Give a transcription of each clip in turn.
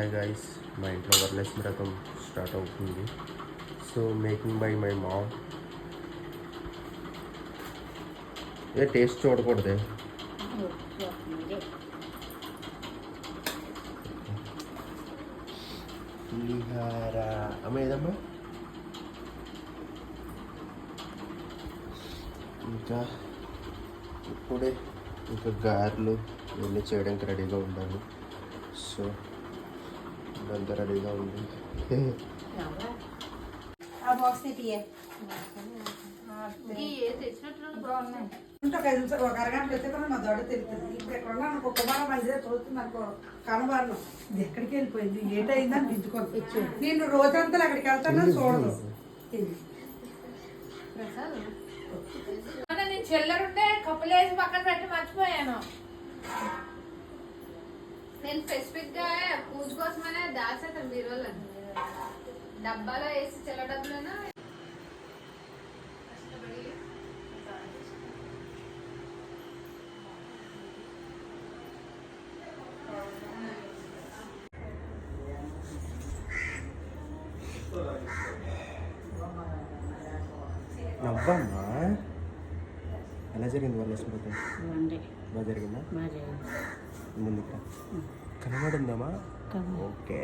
Hi guys, మా ఇంట్లో వరలక్ష్మి రకం స్టార్ట్ అవుతుంది. So making by my mom. ఏ టేస్ట్ చూడకూడదే. పులిహార అమ్మ ఏదమ్మా? ఇంకా ఇప్పుడే ఇంకా గారెలు ఇవన్నీ చేయడానికి రెడీగా ఉండాలి. సో ఇదంతా రెడీగా ఉంది. ఒక అరగంట వచ్చే మా దొడ తెలుస్తుంది. ఇప్పుడు ఎక్కడ అనుకో కుమార మందిరే చూస్తుంది అనుకో కనబాను ఇది ఎక్కడికి వెళ్ళిపోయింది ఏటైందని దిద్దుకొని నేను రోజంతా అక్కడికి వెళ్తాను చూడదు. నేను చెల్లరుంటే కప్పులేసి పక్కన పెట్టి మర్చిపోయాను. నేను స్పెసిఫిక్ గా పూజ కోసమనే దాచేతాను బీరోలో డబ్బాలో వేసి చెల్ల డబ్బులను నవ్వమ్మా. ఎలా జరిగింది వరలక్ష్మి రకం? బాగా జరిగిందా? ముందు కనబడిందమ్మా. Okay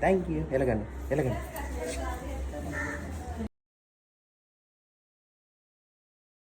thank you. ఎలాగండి